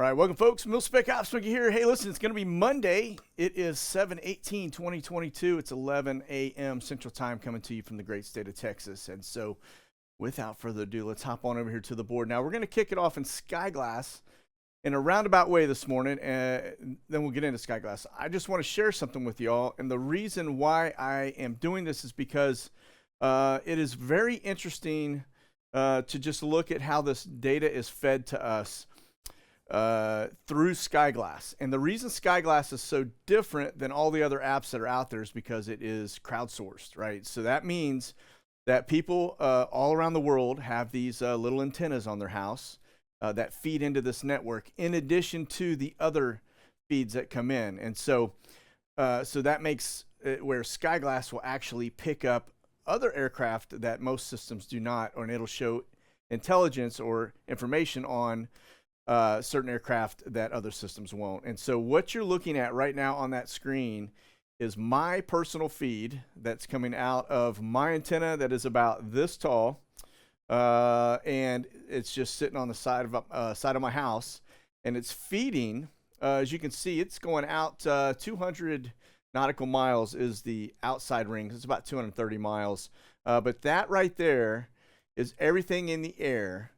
All right, welcome, folks. Mil-Spec Ops Wiki here. Hey, listen, it's going to be Monday. It is 7/18/2022. It's 11 a.m. Central Time coming to you from the great state of Texas. And so, without further ado, let's hop on over here to the board. Now, we're going to kick it off in Skyglass in a roundabout way this morning, and then we'll get into Skyglass. I just want to share something with y'all, and the reason why I am doing this is because it is very interesting to just look at how this data is fed to us through Skyglass. And the reason Skyglass is so different than all the other apps that are out there is because it is crowdsourced, right? So that means that people all around the world have these little antennas on their house that feed into this network in addition to the other feeds that come in. And so that makes it where Skyglass will actually pick up other aircraft that most systems do not, and it'll show intelligence or information on certain aircraft that other systems won't. And so what you're looking at right now on that screen is my personal feed that's coming out of my antenna that is about this tall, and it's just sitting on the side of my house, and it's feeding. As you can see, it's going out 200 nautical miles is the outside ring. It's about 230 miles, but that right there is everything in the air.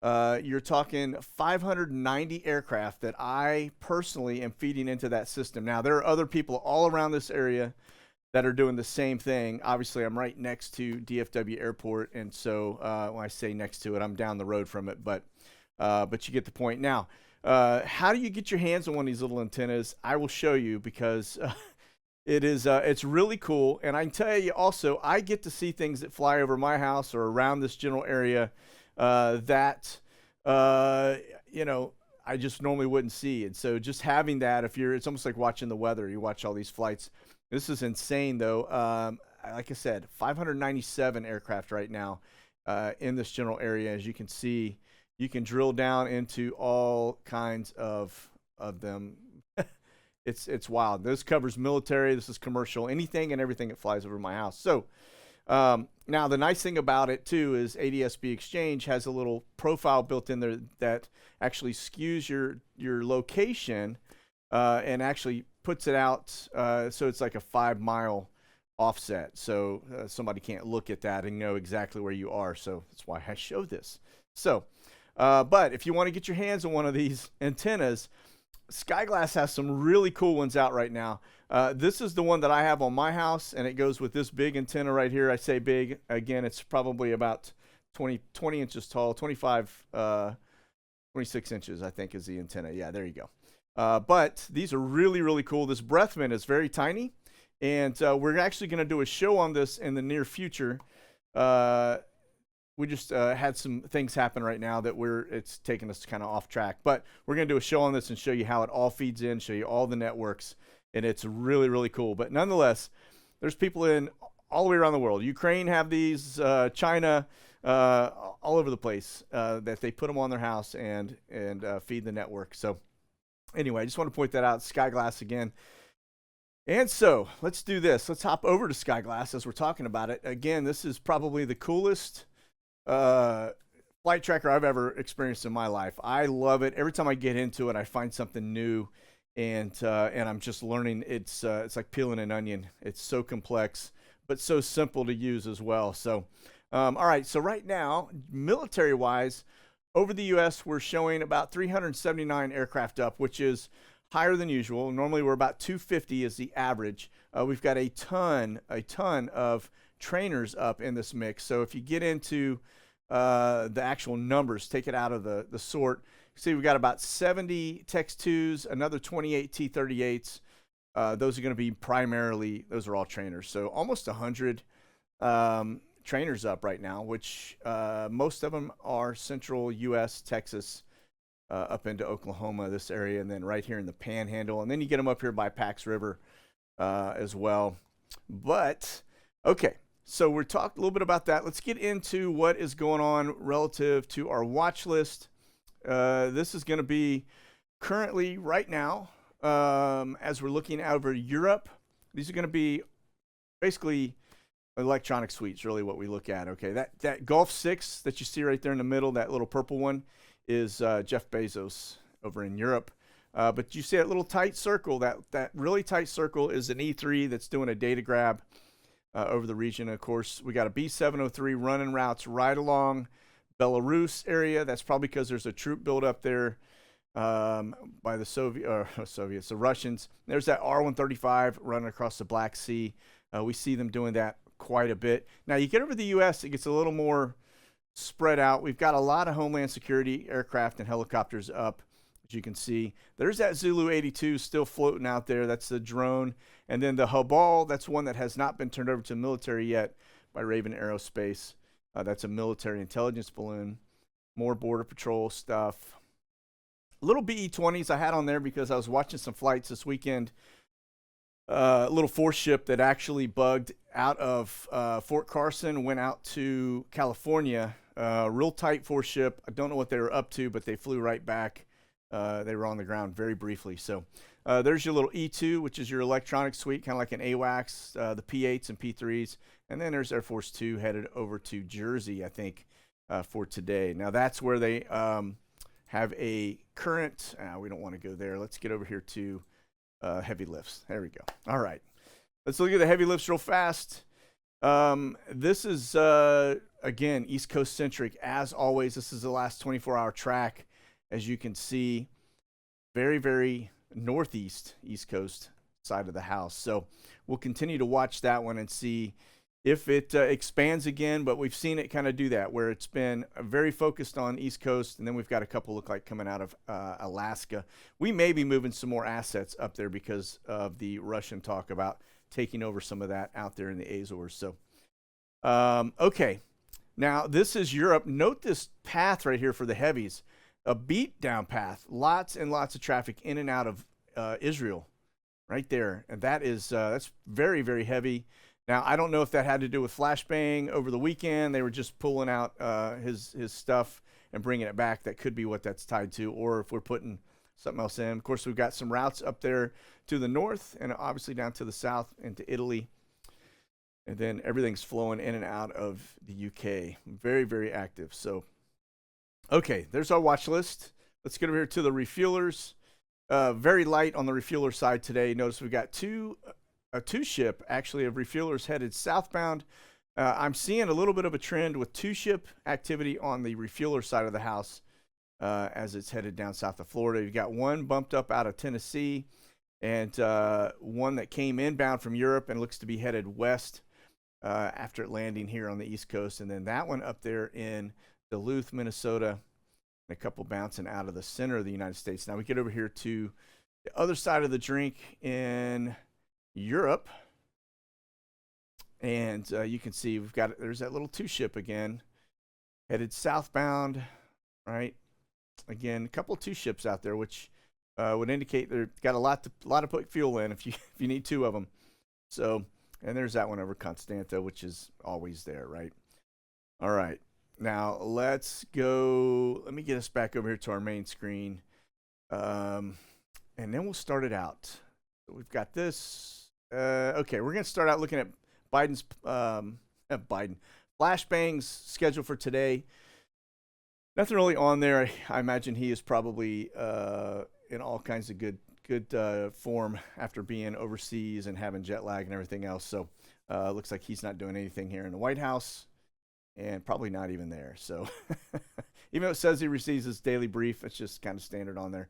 You're talking 590 aircraft that I personally am feeding into that system. Now, there are other people all around this area that are doing the same thing. Obviously, I'm right next to DFW Airport, and so when I say next to it, I'm down the road from it, but you get the point. Now, how do you get your hands on one of these little antennas? I will show you because it's really cool, and I can tell you also, I get to see things that fly over my house or around this general area that I just normally wouldn't see. And so just having that, it's almost like watching the weather. You watch all these flights. This is insane, though. Like I said, 597 aircraft right now in this general area. As you can see, you can drill down into all kinds of them. It's wild. This covers military. This is commercial. Anything and everything that flies over my house. So now, the nice thing about it, too, is ADSB Exchange has a little profile built in there that actually skews your location and actually puts it out so it's like a 5-mile offset. So somebody can't look at that and know exactly where you are. So that's why I show this. So, but if you want to get your hands on one of these antennas, Skyglass has some really cool ones out right now. This is the one that I have on my house, and it goes with this big antenna right here. I say big. Again, it's probably about 20 inches tall, 26 inches, I think, is the antenna. Yeah, there you go. But these are really, really cool. This Breathman is very tiny, and we're actually going to do a show on this in the near future. We just had some things happen right now that it's taking us kind of off track. But we're going to do a show on this and show you how it all feeds in, show you all the networks, and it's really, really cool. But nonetheless, there's people in all the way around the world. Ukraine have these, China, all over the place that they put them on their house and feed the network. So anyway, I just want to point that out. Skyglass again. And so let's do this. Let's hop over to Skyglass as we're talking about it. Again, this is probably the coolest flight tracker I've ever experienced in my life. I love it. Every time I get into it, I find something new, and I'm just learning. It's like peeling an onion. It's so complex, but so simple to use as well. So, all right. So right now, military-wise, over the U.S., we're showing about 379 aircraft up, which is higher than usual. Normally, we're about 250 is the average. We've got a ton of trainers up in this mix. So if you get into the actual numbers, take it out of the sort, see we've got about 70 Tex 2s, another 28 T-38s. Those are going to be primarily, those are all trainers. So almost 100 trainers up right now, which most of them are central U.S., Texas, up into Oklahoma, this area, and then right here in the Panhandle. And then you get them up here by Pax River as well. But, okay. So we're talking a little bit about that. Let's get into what is going on relative to our watch list. This is going to be currently right now, as we're looking over Europe. These are going to be basically electronic suites, really what we look at. Okay, that Gulf 6 that you see right there in the middle, that little purple one, is Jeff Bezos over in Europe. But you see that little tight circle, that really tight circle is an E3 that's doing a data grab over the region. Of course, we got a B-703 running routes right along Belarus area. That's probably because there's a troop buildup there by the Soviets, the Russians. There's that R-135 running across the Black Sea. We see them doing that quite a bit. Now, you get over the U.S., it gets a little more spread out. We've got a lot of Homeland Security aircraft and helicopters up. As you can see, there's that Zulu 82 still floating out there. That's the drone. And then the Habal, that's one that has not been turned over to the military yet by Raven Aerospace. That's a military intelligence balloon. More Border Patrol stuff. Little BE-20s I had on there because I was watching some flights this weekend. A little force ship that actually bugged out of Fort Carson, went out to California. Real tight force ship. I don't know what they were up to, but they flew right back. They were on the ground very briefly. So there's your little E2, which is your electronic suite, kind of like an AWACS, the P8s and P3s. And then there's Air Force 2 headed over to Jersey, I think, for today. Now that's where they have a current. We don't want to go there. Let's get over here to heavy lifts. There we go. All right. Let's look at the heavy lifts real fast. This is, again, East Coast centric. As always, this is the last 24-hour track. As you can see, very, very northeast, East Coast side of the house. So we'll continue to watch that one and see if it expands again. But we've seen it kind of do that, where it's been very focused on East Coast, and then we've got a couple look like coming out of Alaska. We may be moving some more assets up there because of the Russian talk about taking over some of that out there in the Azores. So, okay. Now, this is Europe. Note this path right here for the heavies. A beat down path, lots and lots of traffic in and out of Israel right there. And that is, that's very, very heavy. Now, I don't know if that had to do with flashbang over the weekend. They were just pulling out his stuff and bringing it back. That could be what that's tied to, or if we're putting something else in. Of course, we've got some routes up there to the north and obviously down to the south into Italy. And then everything's flowing in and out of the UK. Very, very active. So, okay, there's our watch list. Let's get over here to the refuelers. Very light on the refueler side today. Notice we've got a two-ship, actually, of refuelers headed southbound. I'm seeing a little bit of a trend with two-ship activity on the refueler side of the house as it's headed down south of Florida. You've got one bumped up out of Tennessee and one that came inbound from Europe and looks to be headed west after it landing here on the East Coast. And then that one up there in Duluth, Minnesota, and a couple bouncing out of the center of the United States. Now we get over here to the other side of the drink in Europe, and you can see there's that little two-ship again, headed southbound, right? Again, a couple of two-ships out there, which would indicate they've got a lot to put fuel in if you need two of them. So, and there's that one over Constanta, which is always there, right? All right. Now, let's go. Let me get us back over here to our main screen. And then we'll start it out. So we've got this. Okay, we're going to start out looking at Biden's flashbangs schedule for today. Nothing really on there. I imagine he is probably in all kinds of good form after being overseas and having jet lag and everything else. So looks like he's not doing anything here in the White House. And probably not even there. So even though it says he receives his daily brief, it's just kind of standard on there.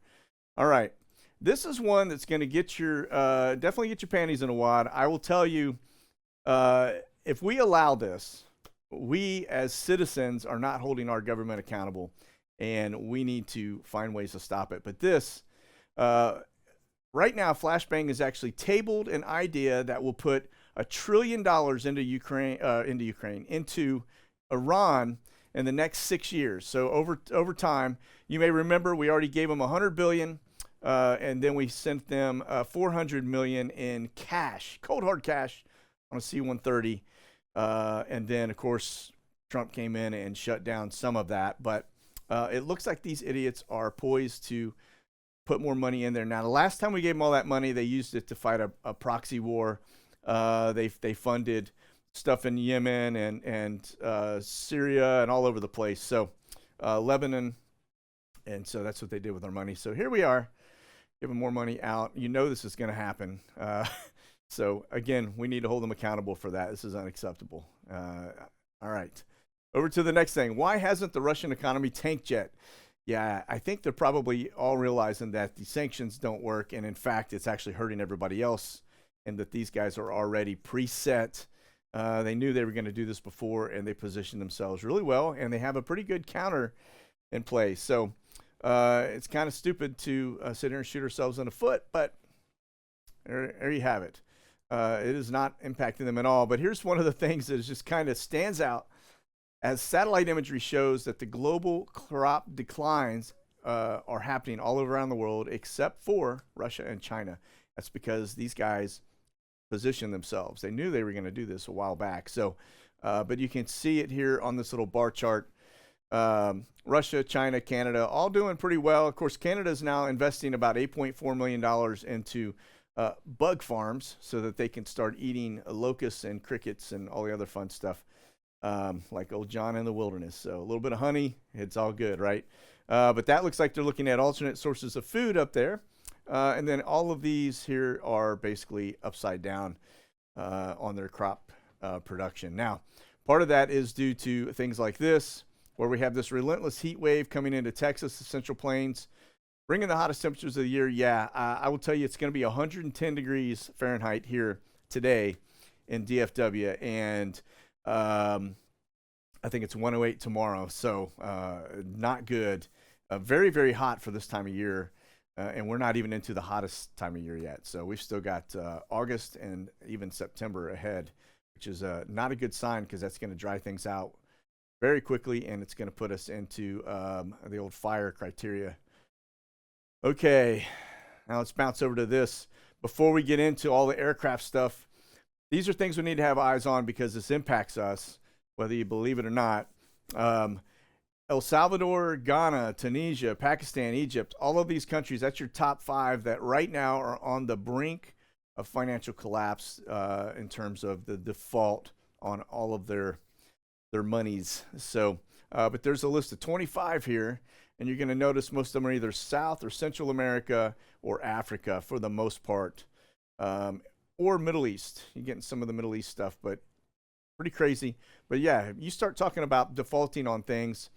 All right. This is one that's going to get your definitely get your panties in a wad. I will tell you, if we allow this, we as citizens are not holding our government accountable, and we need to find ways to stop it. But this, right now, flashbang is actually tabled an idea that will put $1 trillion into Iran in the next 6 years. So over time, you may remember we already gave them $100 billion, and then we sent them $400 million in cash, cold hard cash, on a C-130, and then of course Trump came in and shut down some of that. But it looks like these idiots are poised to put more money in there. Now, the last time we gave them all that money, they used it to fight a proxy war. They funded stuff in Yemen and Syria and all over the place. So Lebanon And so that's what they did with our money. So here we are, giving more money out. You know this is going to happen. So again, we need to hold them accountable for that. This is unacceptable. All right. Over to the next thing. Why hasn't the Russian economy tanked yet? Yeah, I think they're probably all realizing that the sanctions don't work, and in fact, it's actually hurting everybody else, and that these guys are already preset. They knew they were going to do this before, and they positioned themselves really well, and they have a pretty good counter in place. So it's kind of stupid to sit here and shoot ourselves in the foot, but there you have it. It is not impacting them at all. But here's one of the things that just kind of stands out. As satellite imagery shows that the global crop declines are happening all around the world except for Russia and China. That's because these guys position themselves. They knew they were going to do this a while back. So, but you can see it here on this little bar chart. Russia, China, Canada, all doing pretty well. Of course, Canada is now investing about $8.4 million into bug farms so that they can start eating locusts and crickets and all the other fun stuff. Like old John in the wilderness. So a little bit of honey, it's all good, right? But that looks like they're looking at alternate sources of food up there. And then all of these here are basically upside down on their crop production. Now, part of that is due to things like this, where we have this relentless heat wave coming into Texas, the Central Plains, bringing the hottest temperatures of the year. Yeah, I will tell you it's going to be 110 degrees Fahrenheit here today in DFW. And I think it's 108 tomorrow, so not good. Very, very hot for this time of year, and we're not even into the hottest time of year yet. So we've still got August and even September ahead, which is not a good sign because that's going to dry things out very quickly, and it's going to put us into the old fire criteria. Okay, now let's bounce over to this. Before we get into all the aircraft stuff, these are things we need to have eyes on because this impacts us, whether you believe it or not. El Salvador, Ghana, Tunisia, Pakistan, Egypt, all of these countries, that's your top 5 that right now are on the brink of financial collapse in terms of the default on all of their monies. So, but there's a list of 25 here, and you're going to notice most of them are either South or Central America or Africa for the most part. Or Middle East. You're getting some of the Middle East stuff, but pretty crazy. But yeah, you start talking about defaulting on things.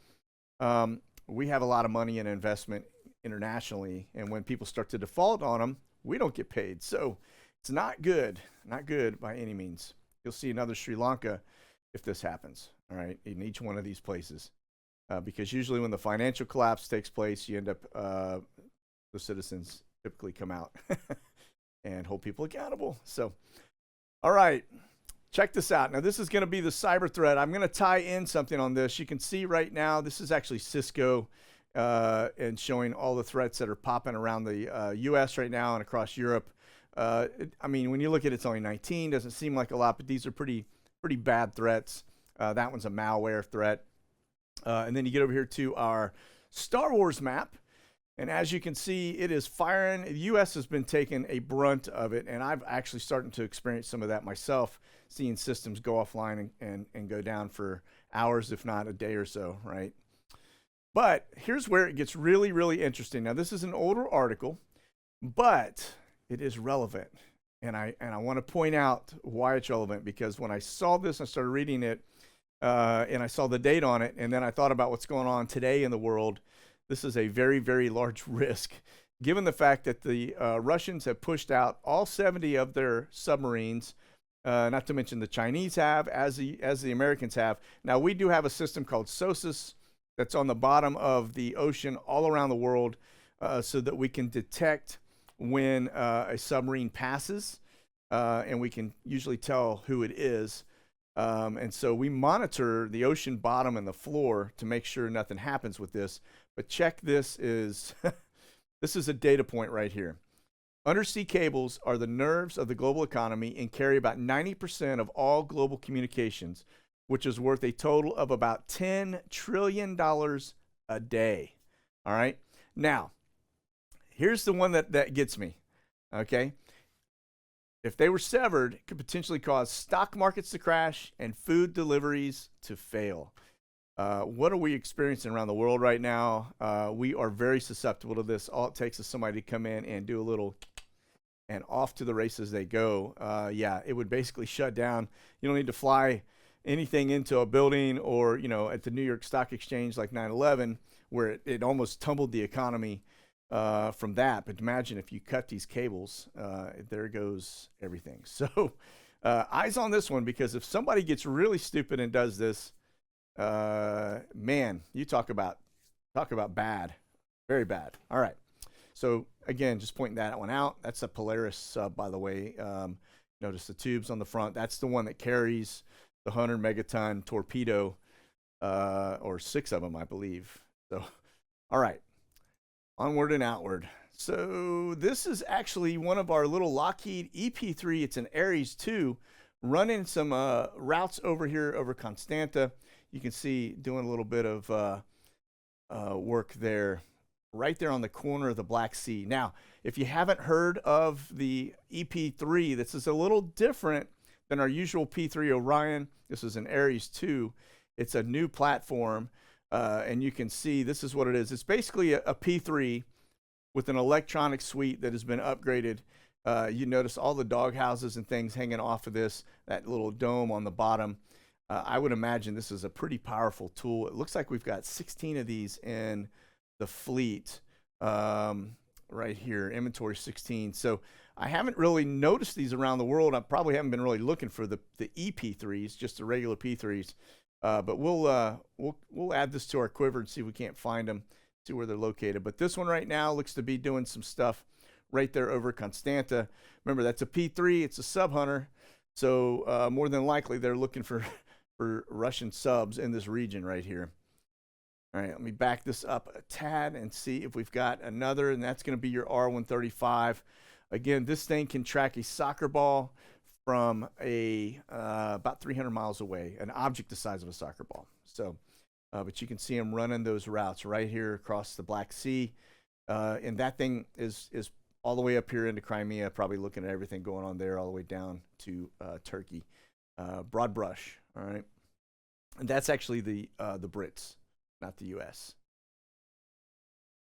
We have a lot of money in investment internationally, and when people start to default on them, we don't get paid. So it's not good by any means. You'll see another Sri Lanka if this happens, all right, in each one of these places. Because usually when the financial collapse takes place, you end up, the citizens typically come out and hold people accountable. So, all right, check this out. Now, this is going to be the cyber threat. I'm going to tie in something on this. You can see right now, this is actually Cisco and showing all the threats that are popping around the U.S. right now and across Europe. I mean, when you look at it, it's only 19. Doesn't seem like a lot, but these are pretty bad threats. That one's a malware threat. And then you get over here to our Star Wars map. And as you can see, it is firing. The U.S. has been taking a brunt of it, and I've actually started to experience some of that myself, seeing systems go offline and go down for hours, if not a day or so, right? But here's where it gets really, really interesting. Now, this is an older article, but it is relevant. And I want to point out why it's relevant, because when I saw this, I started reading it, and I saw the date on it, and then I thought about what's going on today in the world. This is a very, very large risk, given the fact that the Russians have pushed out all 70 of their submarines, not to mention the Chinese have, as the Americans have. Now, we do have a system called SOSUS that's on the bottom of the ocean all around the world so that we can detect when a submarine passes, and we can usually tell who it is. And so we monitor the ocean bottom and the floor to make sure nothing happens with this. But check this is this is a data point right here. Undersea cables are the nerves of the global economy and carry about 90% of all global communications, which is worth a total of about $10 trillion a day. All right. Now, here's the one that gets me. Okay. If they were severed, it could potentially cause stock markets to crash and food deliveries to fail. What are we experiencing around the world right now? We are very susceptible to this. All it takes is somebody to come in and do a little, and off to the races they go. Yeah, it would basically shut down. You don't need to fly anything into a building, or at the New York Stock Exchange like 9/11, where it almost tumbled the economy from that. But imagine if you cut these cables, there goes everything. So eyes on this one, because if somebody gets really stupid and does this, man, you talk about bad, very bad. All right. So again, just pointing that one out. That's a Polaris sub, by the way. Notice the tubes on the front. That's the one that carries the 100 megaton torpedo, or 6 of them, I believe. So, all right, onward and outward. So this is actually one of our little Lockheed EP3. It's an Ares 2, running some routes over here over Constanta. You can see doing a little bit of work there, right there on the corner of the Black Sea. Now, if you haven't heard of the EP3, this is a little different than our usual P3 Orion. This is an Ares 2. It's a new platform, and you can see this is what it is. It's basically a P3 with an electronic suite that has been upgraded. You notice all the dog houses and things hanging off of this, that little dome on the bottom. I would imagine this is a pretty powerful tool. It looks like we've got 16 of these in the fleet right here, inventory 16. So I haven't really noticed these around the world. I probably haven't been really looking for the EP3s, just the regular P3s. But we'll add this to our quiver and see if we can't find them, see where they're located. But this one right now looks to be doing some stuff right there over Constanta. Remember, that's a P3. It's a sub hunter. So more than likely they're looking for Russian subs in this region right here. All right, let me back this up a tad and see if we've got another, and that's going to be your R135. Again, this thing can track a soccer ball from about 300 miles away, an object the size of a soccer ball. So, but you can see them running those routes right here across the Black Sea, and that thing is all the way up here into Crimea, probably looking at everything going on there, all the way down to Turkey. Broad brush, all right, and that's actually the Brits, not the U.S.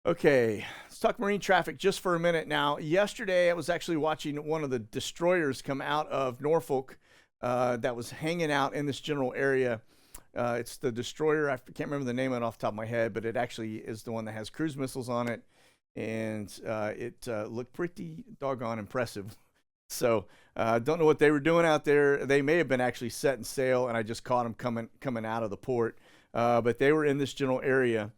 Okay, let's talk marine traffic just for a minute now. Yesterday, I was actually watching one of the destroyers come out of Norfolk that was hanging out in this general area. It's the destroyer, I can't remember the name of it off the top of my head, but it actually is the one that has cruise missiles on it, and it looked pretty doggone impressive. So I don't know what they were doing out there. They may have been actually setting sail, and I just caught them coming out of the port. But they were in this general area.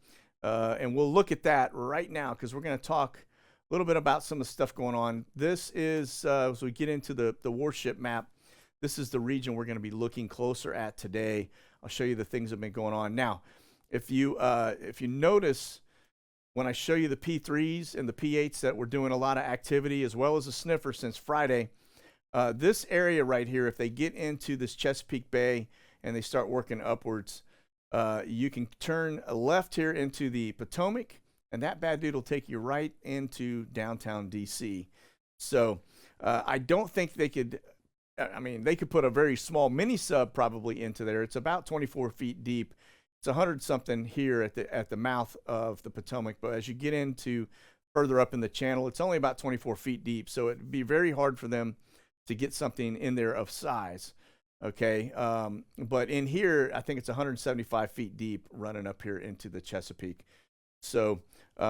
And we'll look at that right now, because we're going to talk a little bit about some of the stuff going on. This is, as we get into the warship map, this is the region we're going to be looking closer at today. I'll show you the things that have been going on. Now, if you notice, when I show you the P3s and the P8s that we're doing a lot of activity, as well as a sniffer since Friday, this area right here, if they get into this Chesapeake Bay and they start working upwards, you can turn left here into the Potomac, and that bad dude will take you right into downtown DC. So I don't think they could, I mean, they could put a very small mini sub probably into there. It's about 24 feet deep. It's 100 something here at the mouth of the Potomac, but as you get into further up in the channel, it's only about 24 feet deep. So it'd be very hard for them to get something in there of size. Okay, but in here, I think it's 175 feet deep running up here into the Chesapeake. So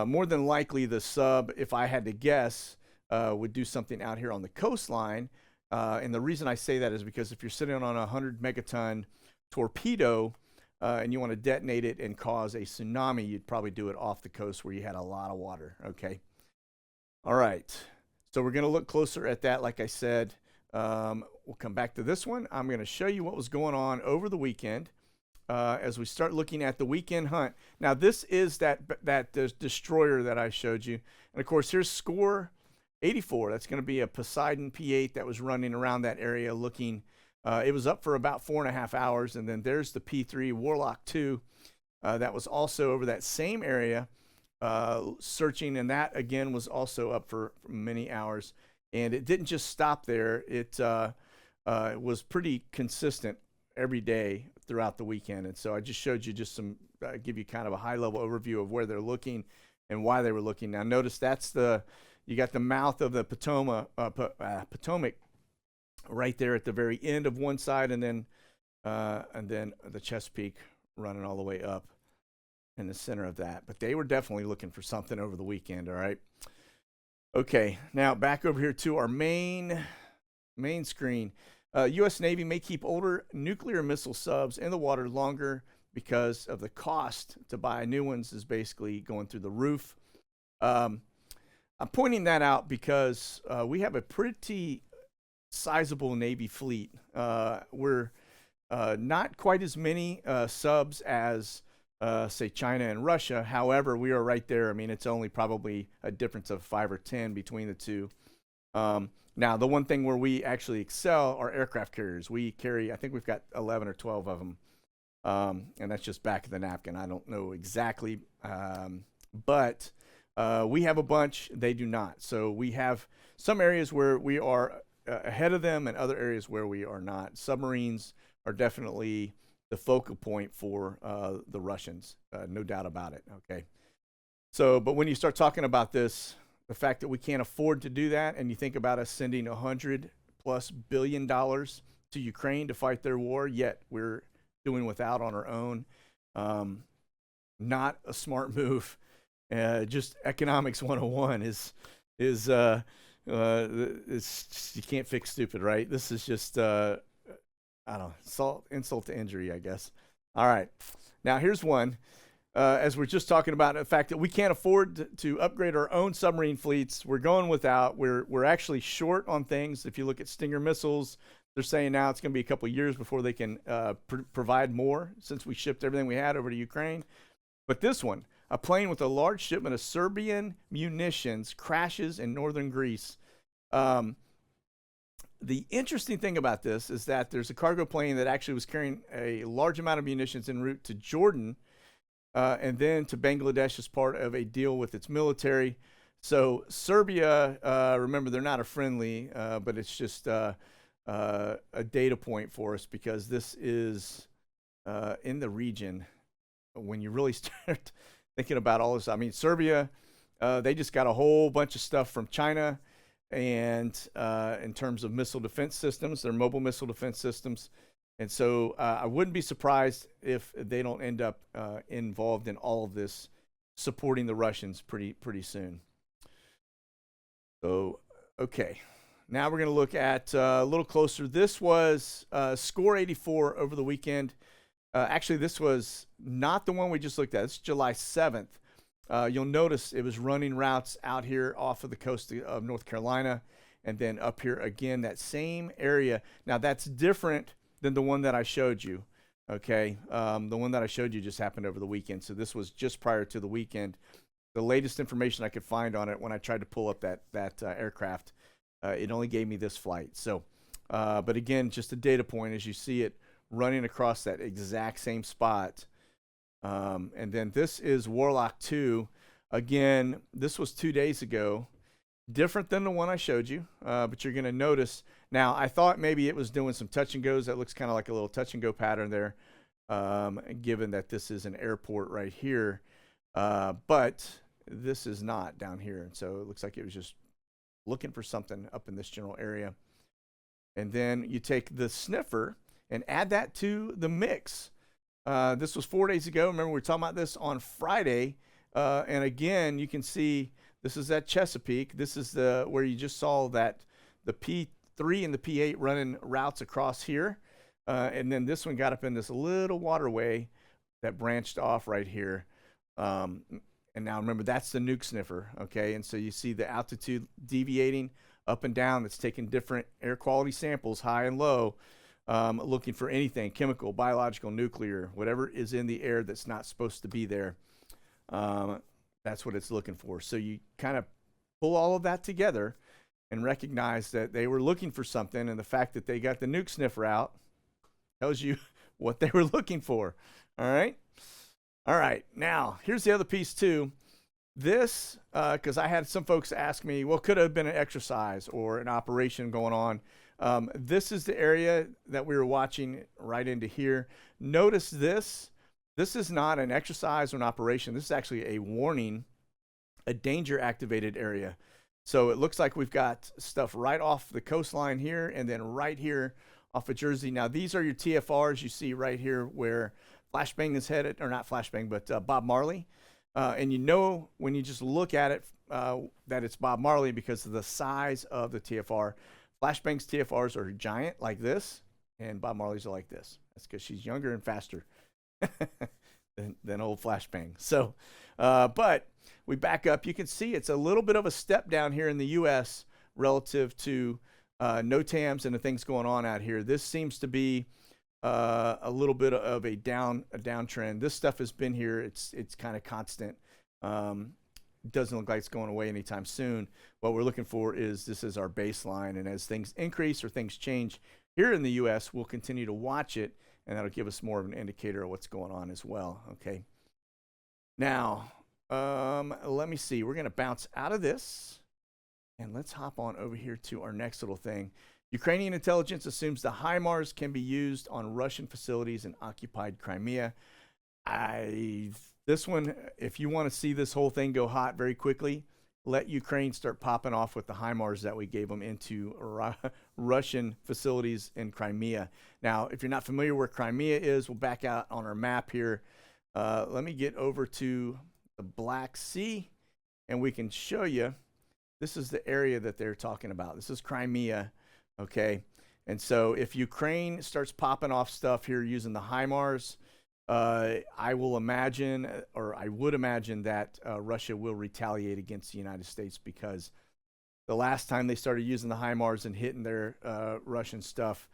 more than likely the sub, if I had to guess, would do something out here on the coastline. And the reason I say that is because if you're sitting on a 100 megaton torpedo and you want to detonate it and cause a tsunami, you'd probably do it off the coast where you had a lot of water. Okay. All right. So we're going to look closer at that, like I said. We'll come back to this one. I'm going to show you what was going on over the weekend as we start looking at the weekend hunt. Now, this is that destroyer that I showed you. And, of course, here's score 84. That's going to be a Poseidon P8 that was running around that area looking. It was up for about 4.5 hours. And then there's the P3 Warlock 2 that was also over that same area searching. And that, again, was also up for many hours. And it didn't just stop there. It was pretty consistent every day throughout the weekend. And so I just showed you just some, give you kind of a high level overview of where they're looking and why they were looking. Now notice that's you got the mouth of the Potomac right there at the very end of one side, and then the Chesapeake running all the way up in the center of that. But they were definitely looking for something over the weekend. All right. Okay, now back over here to our main screen. U.S. Navy may keep older nuclear missile subs in the water longer because of the cost to buy new ones is basically going through the roof. I'm pointing that out because we have a pretty sizable Navy fleet. We're not quite as many subs as say China and Russia. However, we are right there. I mean, it's only probably a difference of 5 or 10 between the two. Now, the one thing where we actually excel are aircraft carriers. We carry, I think we've got 11 or 12 of them, and that's just back of the napkin. I don't know exactly, but we have a bunch. They do not. So we have some areas where we are ahead of them and other areas where we are not. Submarines are definitely the focal point for the Russians, no doubt about it. Okay. So, but when you start talking about this, the fact that we can't afford to do that, and you think about us sending $100+ billion to Ukraine to fight their war, yet we're doing without on our own. Not a smart move. Just economics 101 is you can't fix stupid, right? This is just I don't know, insult to injury, I guess. All right. Now, here's one. As we're just talking about the fact that we can't afford to upgrade our own submarine fleets. We're going without. We're actually short on things. If you look at Stinger missiles, they're saying now it's going to be a couple of years before they can provide more since we shipped everything we had over to Ukraine. But this one, a plane with a large shipment of Serbian munitions crashes in northern Greece. The interesting thing about this is that there's a cargo plane that actually was carrying a large amount of munitions en route to Jordan and then to Bangladesh as part of a deal with its military. So Serbia, remember, they're not a friendly, but it's just a data point for us because this is in the region when you really start thinking about all this. I mean, Serbia, they just got a whole bunch of stuff from China. And in terms of missile defense systems, they're mobile missile defense systems. And so I wouldn't be surprised if they don't end up involved in all of this, supporting the Russians pretty soon. So, okay. Now we're going to look at a little closer. This was Score 84 over the weekend. Actually, this was not the one we just looked at. It's July 7th. You'll notice it was running routes out here off of the coast of North Carolina and then up here again, that same area. Now, that's different than the one that I showed you, okay? The one that I showed you just happened over the weekend, so this was just prior to the weekend. The latest information I could find on it when I tried to pull up that aircraft, it only gave me this flight. So, but again, just a data point as you see it running across that exact same spot. And then this is Warlock 2. Again, this was 2 days ago. Different than the one I showed you, but you're going to notice. Now, I thought maybe it was doing some touch and goes. That looks kind of like a little touch and go pattern there, given that this is an airport right here. But this is not down here. And so it looks like it was just looking for something up in this general area. And then you take the sniffer and add that to the mix. This was 4 days ago. Remember, we were talking about this on Friday. And again, you can see this is that Chesapeake. This is where you just saw that the P3 and the P8 running routes across here. And then this one got up in this little waterway that branched off right here. And now remember, that's the nuke sniffer. Okay. And so you see the altitude deviating up and down. It's taking different air quality samples, high and low. Looking for anything, chemical, biological, nuclear, whatever is in the air that's not supposed to be there. That's what it's looking for. So you kind of pull all of that together and recognize that they were looking for something, and the fact that they got the nuke sniffer out tells you what they were looking for. All right? All right. Now, here's the other piece, too. This, because I had some folks ask me, well, could have been an exercise or an operation going on This is the area that we were watching right into here. Notice this. This is not an exercise or an operation. This is actually a warning, a danger activated area. So it looks like we've got stuff right off the coastline here and then right here off of Jersey. Now, these are your TFRs you see right here where Flashbang is headed, or not Flashbang, but Bob Marley. And you know when you just look at it that it's Bob Marley because of the size of the TFR. Flashbang's TFRs are giant like this, and Bob Marley's are like this. That's because she's younger and faster than old Flashbang. So, but we back up. You can see it's a little bit of a step down here in the U.S. relative to NOTAMs and the things going on out here. This seems to be a little bit of a downtrend. This stuff has been here. It's kind of constant. Doesn't look like it's going away anytime soon. What we're looking for is this is our baseline, and as things increase or things change here in the U.S., we'll continue to watch it, and that'll give us more of an indicator of what's going on as well. Okay. Now, let me see. We're going to bounce out of this, and let's hop on over here to our next little thing. Ukrainian intelligence assumes the HIMARS can be used on Russian facilities in occupied Crimea. This one, if you want to see this whole thing go hot very quickly, let Ukraine start popping off with the HIMARS that we gave them into Russian facilities in Crimea. Now, if you're not familiar where Crimea is, we'll back out on our map here. Let me get over to the Black Sea, and we can show you. This is the area that they're talking about. This is Crimea, okay? And so if Ukraine starts popping off stuff here using the HIMARS, I will imagine, or I would imagine that Russia will retaliate against the United States, because the last time they started using the HIMARS and hitting their Russian stuff,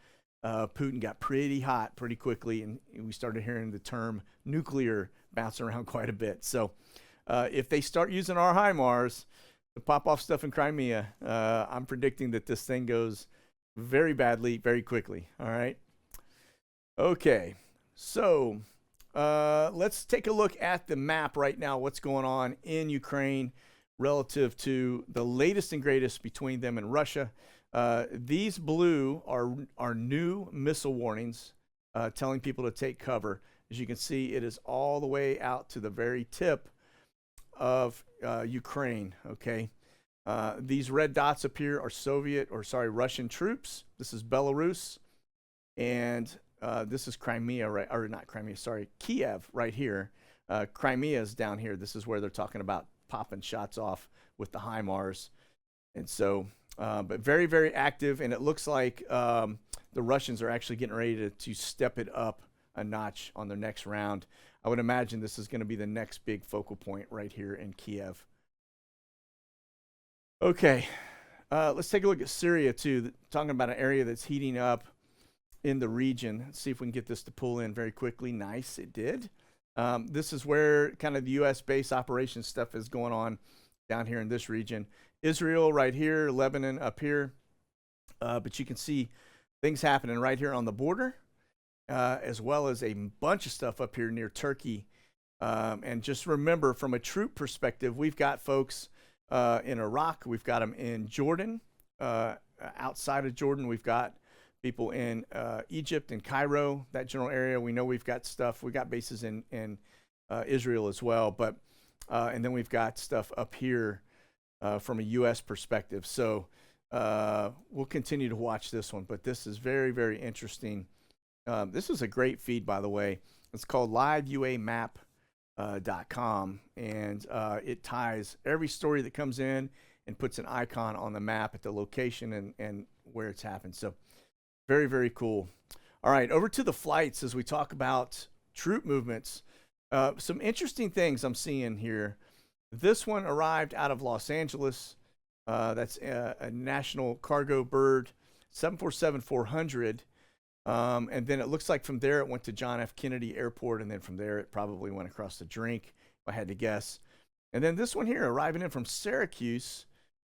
Putin got pretty hot pretty quickly, and we started hearing the term nuclear bounce around quite a bit. So if they start using our HIMARS to pop off stuff in Crimea, I'm predicting that this thing goes very badly, very quickly. All right. Okay. So let's take a look at the map right now, what's going on in Ukraine relative to the latest and greatest between them and Russia. These blue are new missile warnings telling people to take cover. As you can see, it is all the way out to the very tip of Ukraine, okay? These red dots up here are Russian troops. This is Belarus, and this is Crimea, right? Or not Crimea, sorry, Kiev right here. Crimea is down here. This is where they're talking about popping shots off with the HIMARS. And so, but very, very active, and it looks like the Russians are actually getting ready to step it up a notch on their next round. I would imagine this is going to be the next big focal point right here in Kiev. Okay, let's take a look at Syria too, talking about an area that's heating up in the region. Let's see if we can get this to pull in very quickly. Nice, it did. This is where kind of the U.S. base operations stuff is going on down here in this region. Israel right here, Lebanon up here. But you can see things happening right here on the border, as well as a bunch of stuff up here near Turkey. And just remember, from a troop perspective, we've got folks in Iraq. We've got them in Jordan. Outside of Jordan, we've got people in Egypt and Cairo, that general area. We know we've got stuff. We've got bases in Israel as well. But and then we've got stuff up here from a U.S. perspective. So we'll continue to watch this one. But this is very, very interesting. This is a great feed, by the way. It's called liveuamap.com, and it ties every story that comes in and puts an icon on the map at the location and where it's happened. So very, very cool. All right, over to the flights as we talk about troop movements. Some interesting things I'm seeing here. This one arrived out of Los Angeles. That's a national cargo bird, 747-400. And then it looks like from there it went to John F. Kennedy Airport, and then from there it probably went across the drink, if I had to guess. And then this one here arriving in from Syracuse.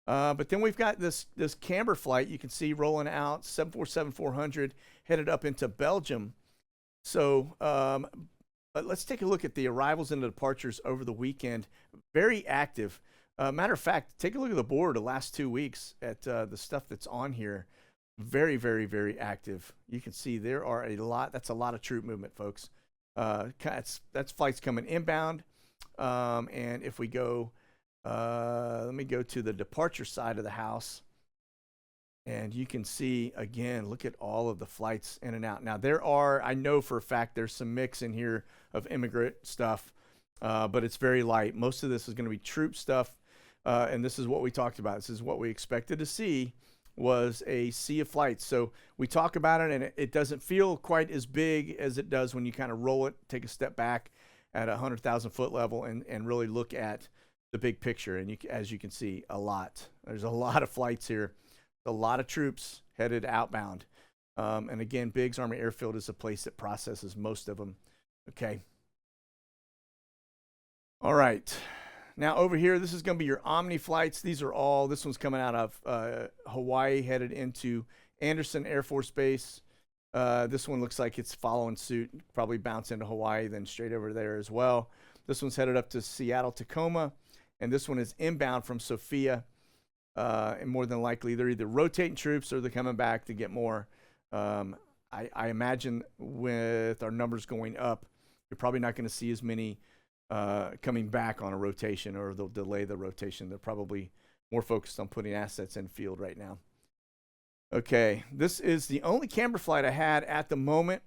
But then we've got this camber flight you can see rolling out, 747-400, headed up into Belgium. So but let's take a look at the arrivals and the departures over the weekend. Very active. Matter of fact, take a look at the board the last 2 weeks at the stuff that's on here. Very, very, very active. You can see there are a lot. That's a lot of troop movement, folks. That's flights coming inbound. And if we go, let me go to the departure side of the house. And you can see, again, look at all of the flights in and out. Now, I know for a fact, there's some mix in here of immigrant stuff, but it's very light. Most of this is going to be troop stuff, and this is what we talked about. This is what we expected to see, was a sea of flights. So we talk about it, and it doesn't feel quite as big as it does when you kind of roll it, take a step back at 100,000 foot level and really look at the big picture. And as you can see, there's a lot of flights here. A lot of troops headed outbound. And again, Biggs Army Airfield is a place that processes most of them. Okay. All right. Now over here, this is going to be your Omni flights. This one's coming out of Hawaii, headed into Anderson Air Force Base. This one looks like it's following suit, probably bounce into Hawaii, then straight over there as well. This one's headed up to Seattle, Tacoma. And this one is inbound from Sophia. And more than likely, they're either rotating troops or they're coming back to get more. I imagine with our numbers going up, you're probably not going to see as many coming back on a rotation, or they'll delay the rotation. They're probably more focused on putting assets in field right now. Okay, this is the only camera flight I had at the moment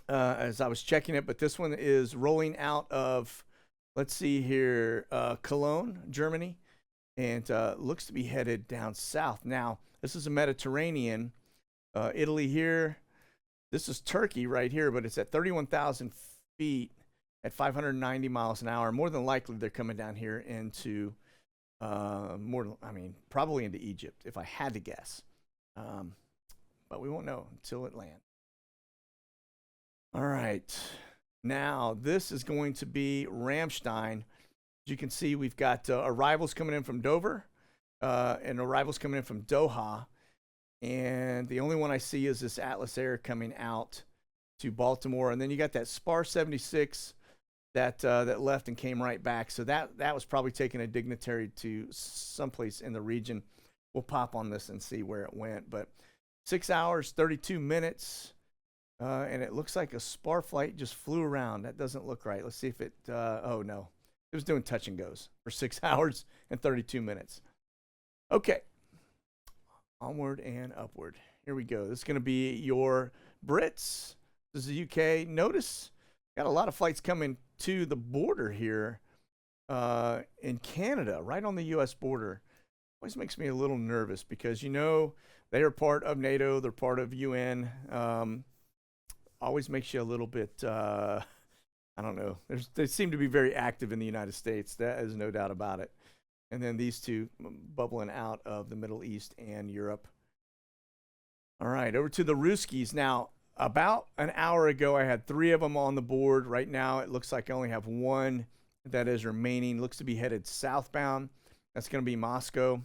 as I was checking it, but this one is rolling out of, let's see here, Cologne, Germany. And looks to be headed down south. Now, this is a Mediterranean. Italy here. This is Turkey right here, but it's at 31,000 feet at 590 miles an hour. More than likely, they're coming down here into, probably into Egypt, if I had to guess. But we won't know until it lands. All right. Now, this is going to be Ramstein. As you can see, we've got arrivals coming in from Dover and arrivals coming in from Doha. And the only one I see is this Atlas Air coming out to Baltimore. And then you got that Spar 76 that left and came right back. So that was probably taking a dignitary to someplace in the region. We'll pop on this and see where it went. But 6 hours, 32 minutes. And it looks like a Spar flight just flew around. That doesn't look right. Let's see if it, oh no. It was doing touch and goes for 6 hours and 32 minutes. Okay. Onward and upward. Here we go. This is going to be your Brits. This is the UK. Notice, got a lot of flights coming to the border here in Canada, right on the U.S. border. Always makes me a little nervous because, they are part of NATO. They're part of UN. Always makes you a little bit... I don't know. They seem to be very active in the United States. That is no doubt about it. And then these two bubbling out of the Middle East and Europe. All right, over to the Ruskies. Now, about an hour ago, I had 3 of them on the board. Right now, it looks like I only have 1 that is remaining. Looks to be headed southbound. That's going to be Moscow,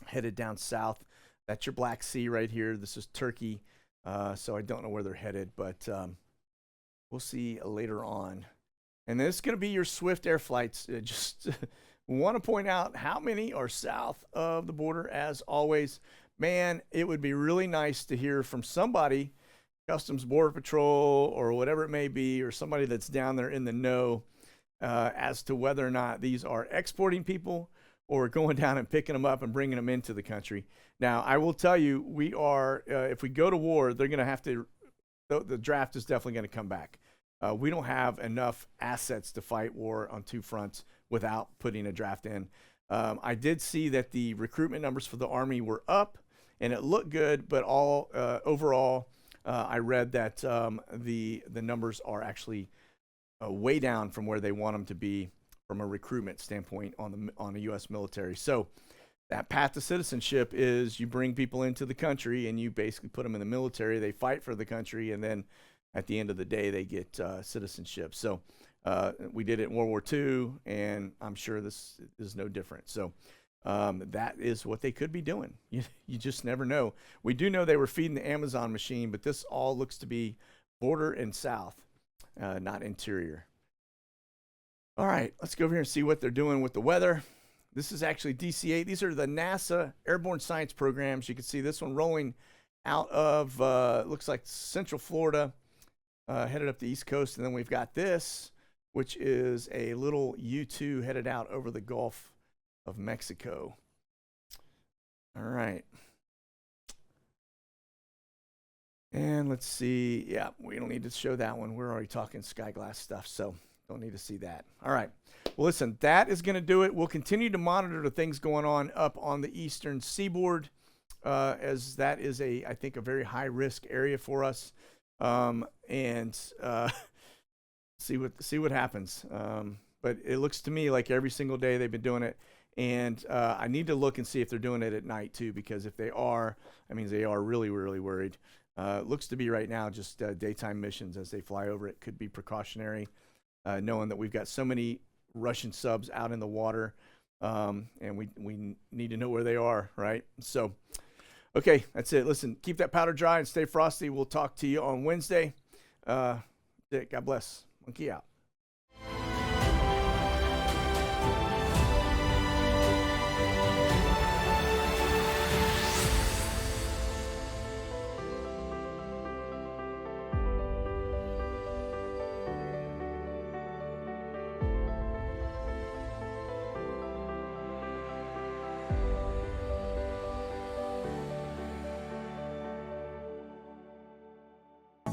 headed down south. That's your Black Sea right here. This is Turkey. So I don't know where they're headed, but... we'll see later on. And this is going to be your Swift Air flights. Just want to point out how many are south of the border, as always. Man, it would be really nice to hear from somebody, Customs Border Patrol or whatever it may be, or somebody that's down there in the know as to whether or not these are exporting people or going down and picking them up and bringing them into the country. Now, I will tell you, we are, if we go to war, they're going to have to, the draft is definitely going to come back. We don't have enough assets to fight war on 2 fronts without putting a draft in. I did see that the recruitment numbers for the Army were up, and it looked good, but overall, I read that the numbers are actually way down from where they want them to be from a recruitment standpoint on the U.S. military. So that path to citizenship is you bring people into the country and you basically put them in the military. They fight for the country, and then at the end of the day, they get citizenship. So we did it in World War II, and I'm sure this is no different. So that is what they could be doing. You just never know. We do know they were feeding the Amazon machine, but this all looks to be border and south, not interior. All right, let's go over here and see what they're doing with the weather. This is actually DC-8. These are the NASA airborne science programs. You can see this one rolling out of, looks like Central Florida, headed up the East Coast. And then we've got this, which is a little U-2 headed out over the Gulf of Mexico. All right. And let's see. Yeah, we don't need to show that one. We're already talking Skyglass stuff, so don't need to see that. All right. Well, listen, that is going to do it. We'll continue to monitor the things going on up on the eastern seaboard, as that is I think, a very high-risk area for us, and see what happens. But it looks to me like every single day they've been doing it. And I need to look and see if they're doing it at night too, because if they are, that means they are really, really worried. Looks to be right now just daytime missions as they fly over it. Could be precautionary, knowing that we've got so many Russian subs out in the water, and we need to know where they are, right? So, okay, that's it. Listen, keep that powder dry and stay frosty. We'll talk to you on Wednesday. God bless. Monkey out.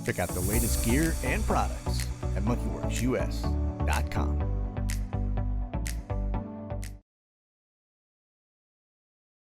Check out the latest gear and products at monkeywerxus.com.